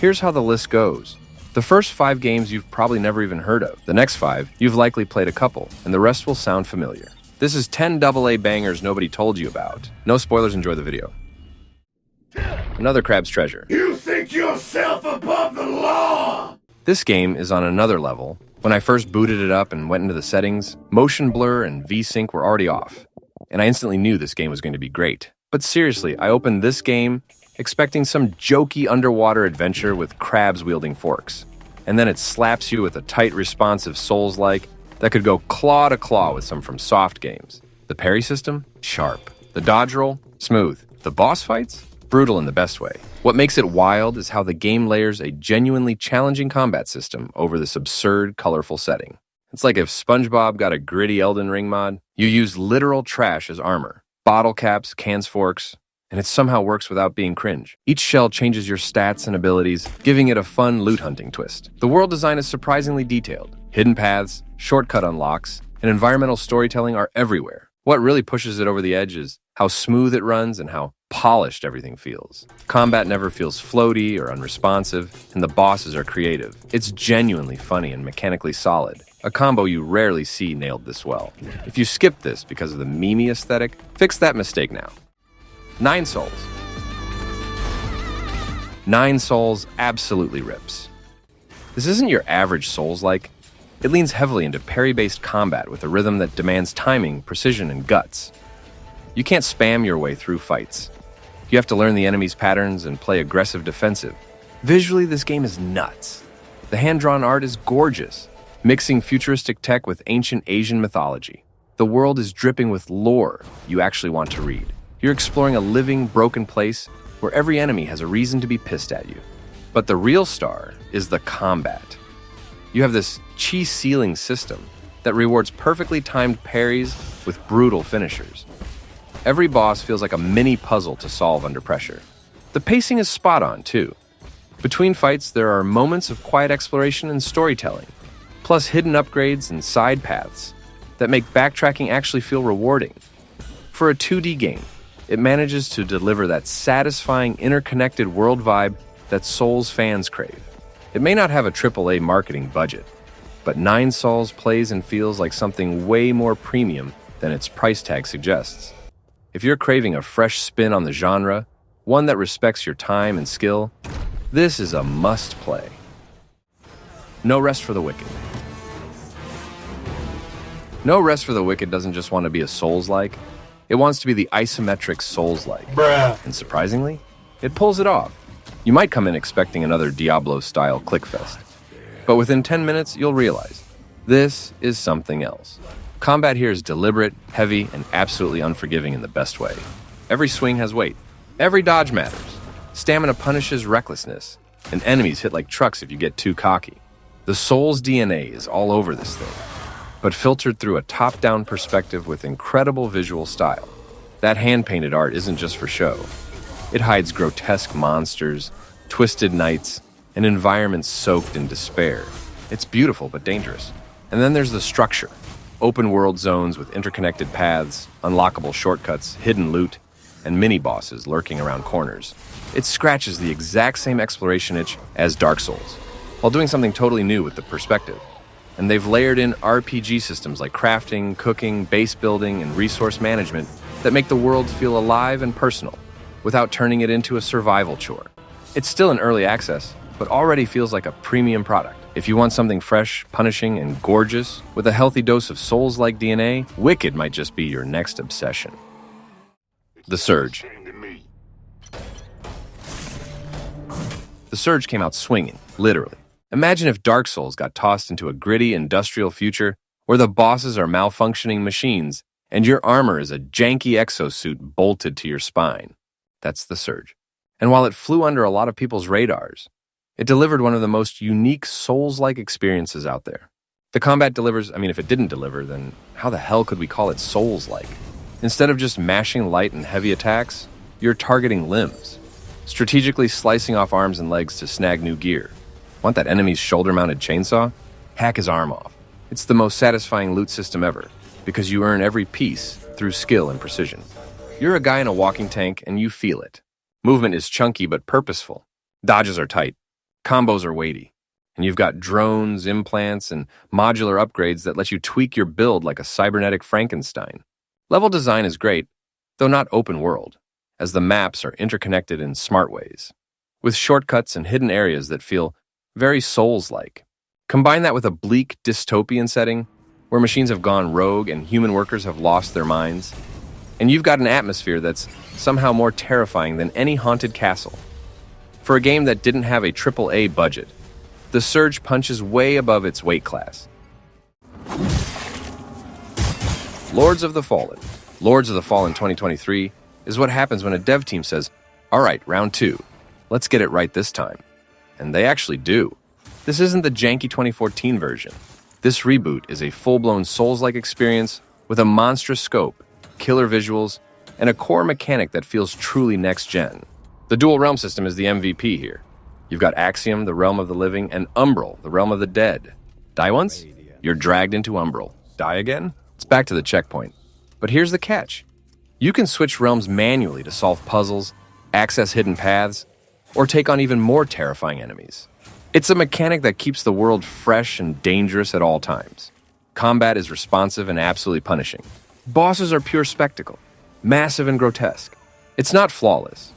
Here's how the list goes. The first 5 games you've probably never even heard of. The next 5, you've likely played a couple, and the rest will sound familiar. This is 10 AA bangers nobody told you about. No spoilers, enjoy the video. Another Crab's Treasure. You think yourself above the law? This game is on another level. When I first booted it up and went into the settings, motion blur and VSync were already off, and I instantly knew this game was going to be great. But seriously, I opened this game expecting some jokey underwater adventure with crabs wielding forks, and then it slaps you with a tight, responsive Souls-like that could go claw to claw with some from soft games. The parry system? Sharp. The dodge roll? Smooth. The boss fights? Brutal in the best way. What makes it wild is how the game layers a genuinely challenging combat system over this absurd, colorful setting. It's like if SpongeBob got a gritty Elden Ring mod, you use literal trash as armor. Bottle caps, cans, forks, and it somehow works without being cringe. Each shell changes your stats and abilities, giving it a fun loot hunting twist. The world design is surprisingly detailed. Hidden paths, shortcut unlocks, and environmental storytelling are everywhere. What really pushes it over the edge is how smooth it runs and how polished everything feels. Combat never feels floaty or unresponsive, and the bosses are creative. It's genuinely funny and mechanically solid, a combo you rarely see nailed this well. If you skip this because of the meme aesthetic, fix that mistake now. 9 Souls. 9 Souls absolutely rips. This isn't your average Souls-like. It leans heavily into parry-based combat with a rhythm that demands timing, precision, and guts. You can't spam your way through fights. You have to learn the enemy's patterns and play aggressive defensive. Visually, this game is nuts. The hand-drawn art is gorgeous, mixing futuristic tech with ancient Asian mythology. The world is dripping with lore you actually want to read. You're exploring a living, broken place where every enemy has a reason to be pissed at you. But the real star is the combat. You have this chi ceiling system that rewards perfectly timed parries with brutal finishers. Every boss feels like a mini puzzle to solve under pressure. The pacing is spot on, too. Between fights, there are moments of quiet exploration and storytelling, plus hidden upgrades and side paths that make backtracking actually feel rewarding. For a 2D game, it manages to deliver that satisfying, interconnected world vibe that Souls fans crave. It may not have a AAA marketing budget, but 9 Souls plays and feels like something way more premium than its price tag suggests. If you're craving a fresh spin on the genre, one that respects your time and skill, this is a must-play. No Rest for the Wicked. No Rest for the Wicked doesn't just want to be a Souls-like, it wants to be the isometric Souls-like. Bruh. And surprisingly, it pulls it off. You might come in expecting another Diablo-style clickfest, but within 10 minutes, you'll realize this is something else. Combat here is deliberate, heavy, and absolutely unforgiving in the best way. Every swing has weight. Every dodge matters. Stamina punishes recklessness, and enemies hit like trucks if you get too cocky. The Souls DNA is all over this thing, but filtered through a top-down perspective with incredible visual style. That hand-painted art isn't just for show. It hides grotesque monsters, twisted knights, and environments soaked in despair. It's beautiful but dangerous. And then there's the structure. Open-world zones with interconnected paths, unlockable shortcuts, hidden loot, and mini-bosses lurking around corners. It scratches the exact same exploration itch as Dark Souls, while doing something totally new with the perspective. And they've layered in RPG systems like crafting, cooking, base building, and resource management that make the world feel alive and personal, without turning it into a survival chore. It's still in early access, but already feels like a premium product. If you want something fresh, punishing, and gorgeous, with a healthy dose of Souls-like DNA, Wicked might just be your next obsession. The Surge. The Surge came out swinging, literally. Imagine if Dark Souls got tossed into a gritty industrial future where the bosses are malfunctioning machines and your armor is a janky exosuit bolted to your spine. That's The Surge. And while it flew under a lot of people's radars, it delivered one of the most unique Souls-like experiences out there. The combat delivers, if it didn't deliver, then how the hell could we call it Souls-like? Instead of just mashing light and heavy attacks, you're targeting limbs, strategically slicing off arms and legs to snag new gear. Want that enemy's shoulder-mounted chainsaw? Hack his arm off. It's the most satisfying loot system ever, because you earn every piece through skill and precision. You're a guy in a walking tank, and you feel it. Movement is chunky but purposeful. Dodges are tight. Combos are weighty, and you've got drones, implants, and modular upgrades that let you tweak your build like a cybernetic Frankenstein. Level design is great, though not open world, as the maps are interconnected in smart ways, with shortcuts and hidden areas that feel very Souls-like. Combine that with a bleak dystopian setting, where machines have gone rogue and human workers have lost their minds, and you've got an atmosphere that's somehow more terrifying than any haunted castle. For a game that didn't have a AAA budget, The Surge punches way above its weight class. Lords of the Fallen. Lords of the Fallen 2023 is what happens when a dev team says, "All right, round 2. Let's get it right this time." And they actually do. This isn't the janky 2014 version. This reboot is a full-blown Souls-like experience with a monstrous scope, killer visuals, and a core mechanic that feels truly next-gen. The dual realm system is the MVP here. You've got Axiom, the realm of the living, and Umbral, the realm of the dead. Die once, you're dragged into Umbral. Die again, it's back to the checkpoint. But here's the catch. You can switch realms manually to solve puzzles, access hidden paths, or take on even more terrifying enemies. It's a mechanic that keeps the world fresh and dangerous at all times. Combat is responsive and absolutely punishing. Bosses are pure spectacle, massive and grotesque. It's not flawless.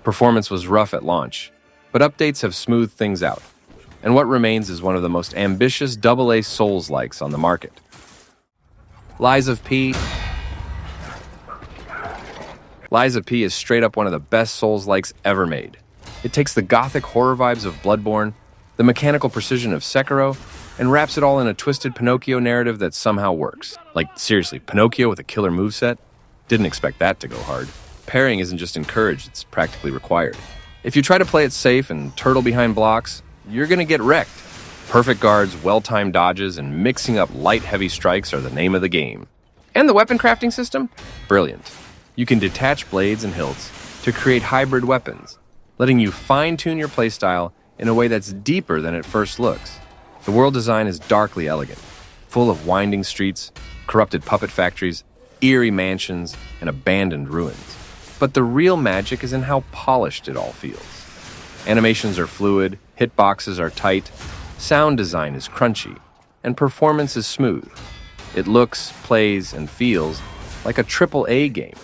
Performance was rough at launch, but updates have smoothed things out. And what remains is one of the most ambitious AA Souls-likes on the market. Lies of P. Lies of P is straight up one of the best Souls-likes ever made. It takes the gothic horror vibes of Bloodborne, the mechanical precision of Sekiro, and wraps it all in a twisted Pinocchio narrative that somehow works. Like, seriously, Pinocchio with a killer moveset? Didn't expect that to go hard. Parrying isn't just encouraged, it's practically required. If you try to play it safe and turtle behind blocks, you're gonna get wrecked. Perfect guards, well-timed dodges, and mixing up light-heavy strikes are the name of the game. And the weapon crafting system? Brilliant. You can detach blades and hilts to create hybrid weapons, letting you fine-tune your playstyle in a way that's deeper than it first looks. The world design is darkly elegant, full of winding streets, corrupted puppet factories, eerie mansions, and abandoned ruins. But the real magic is in how polished it all feels. Animations are fluid, hitboxes are tight, sound design is crunchy, and performance is smooth. It looks, plays, and feels like a AAA game.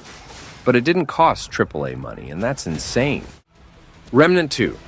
But it didn't cost AAA money, and that's insane. Remnant 2.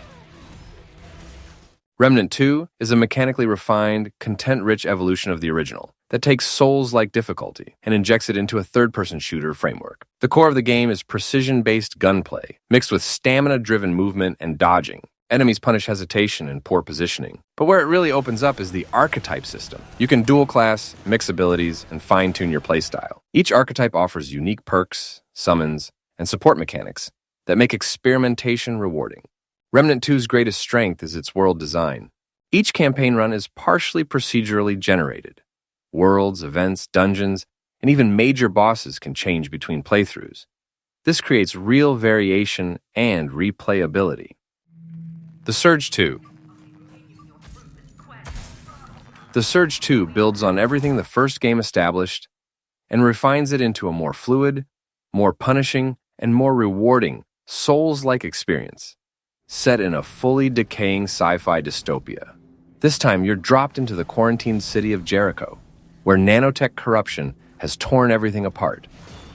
Remnant 2 is a mechanically refined, content-rich evolution of the original that takes Souls-like difficulty and injects it into a third-person shooter framework. The core of the game is precision-based gunplay, mixed with stamina-driven movement and dodging. Enemies punish hesitation and poor positioning. But where it really opens up is the archetype system. You can dual-class, mix abilities, and fine-tune your playstyle. Each archetype offers unique perks, summons, and support mechanics that make experimentation rewarding. Remnant 2's greatest strength is its world design. Each campaign run is partially procedurally generated. Worlds, events, dungeons, and even major bosses can change between playthroughs. This creates real variation and replayability. The Surge 2. The Surge 2 builds on everything the first game established and refines it into a more fluid, more punishing, and more rewarding, Souls-like experience, set in a fully decaying sci-fi dystopia. This time, you're dropped into the quarantined city of Jericho, where nanotech corruption has torn everything apart.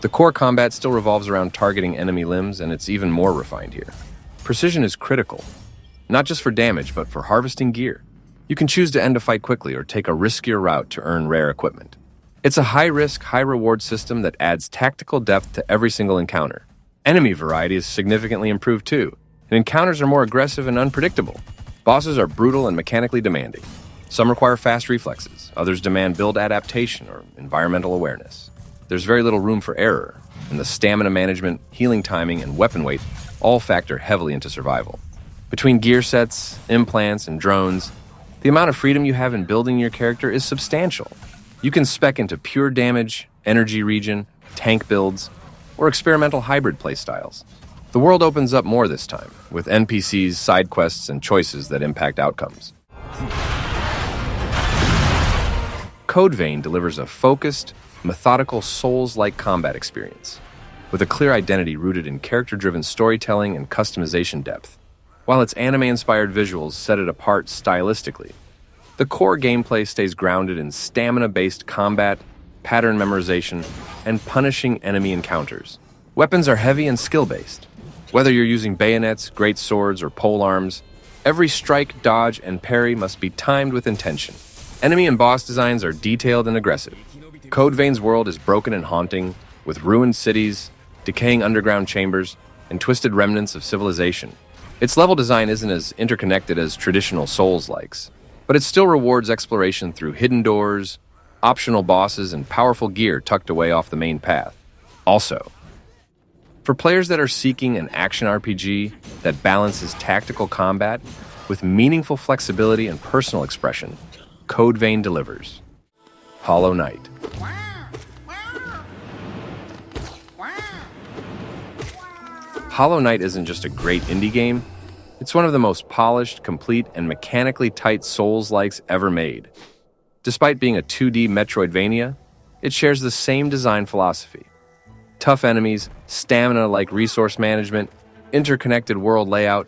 The core combat still revolves around targeting enemy limbs, and it's even more refined here. Precision is critical, not just for damage, but for harvesting gear. You can choose to end a fight quickly or take a riskier route to earn rare equipment. It's a high-risk, high-reward system that adds tactical depth to every single encounter. Enemy variety is significantly improved too, and encounters are more aggressive and unpredictable. Bosses are brutal and mechanically demanding. Some require fast reflexes, others demand build adaptation or environmental awareness. There's very little room for error, and the stamina management, healing timing, and weapon weight all factor heavily into survival. Between gear sets, implants, and drones, the amount of freedom you have in building your character is substantial. You can spec into pure damage, energy regen, tank builds, or experimental hybrid playstyles. The world opens up more this time, with NPCs, side quests, and choices that impact outcomes. Code Vein delivers a focused, methodical, Souls-like combat experience, with a clear identity rooted in character-driven storytelling and customization depth. while its anime-inspired visuals set it apart stylistically. The core gameplay stays grounded in stamina-based combat, pattern memorization, and punishing enemy encounters. Weapons are heavy and skill-based. Whether you're using bayonets, great swords, or polearms, every strike, dodge, and parry must be timed with intention. Enemy and boss designs are detailed and aggressive. Code Vein's world is broken and haunting, with ruined cities, decaying underground chambers, and twisted remnants of civilization. Its level design isn't as interconnected as traditional Souls-likes, but it still rewards exploration through hidden doors, optional bosses, and powerful gear tucked away off the main path. Also, for players that are seeking an action RPG that balances tactical combat with meaningful flexibility and personal expression, Code Vein delivers. Hollow Knight. Hollow Knight isn't just a great indie game, it's one of the most polished, complete, and mechanically tight Souls-likes ever made. Despite being a 2D Metroidvania, it shares the same design philosophy. Tough enemies, stamina-like resource management, interconnected world layout,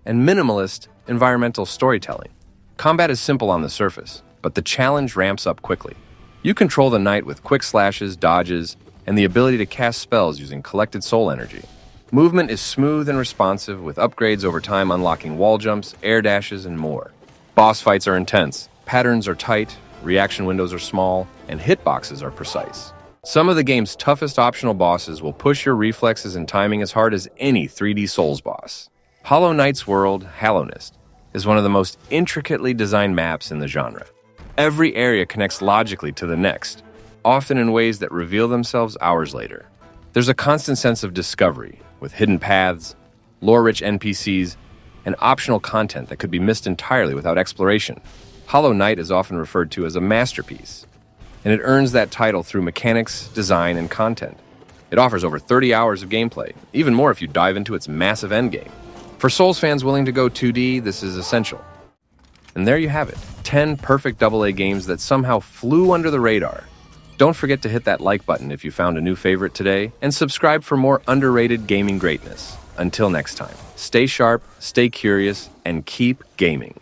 and minimalist environmental storytelling. Combat is simple on the surface, but the challenge ramps up quickly. You control the knight with quick slashes, dodges, and the ability to cast spells using collected soul energy. Movement is smooth and responsive, with upgrades over time unlocking wall jumps, air dashes, and more. Boss fights are intense, patterns are tight, reaction windows are small, and hitboxes are precise. Some of the game's toughest optional bosses will push your reflexes and timing as hard as any 3D Souls boss. Hollow Knight's world, Hallownest, is one of the most intricately designed maps in the genre. Every area connects logically to the next, often in ways that reveal themselves hours later. There's a constant sense of discovery, with hidden paths, lore-rich NPCs, and optional content that could be missed entirely without exploration. Hollow Knight is often referred to as a masterpiece, and it earns that title through mechanics, design, and content. It offers over 30 hours of gameplay, even more if you dive into its massive endgame. For Souls fans willing to go 2D, this is essential. And there you have it, 10 perfect AA games that somehow flew under the radar. Don't forget to hit that like button if you found a new favorite today, and subscribe for more underrated gaming greatness. Until next time, stay sharp, stay curious, and keep gaming.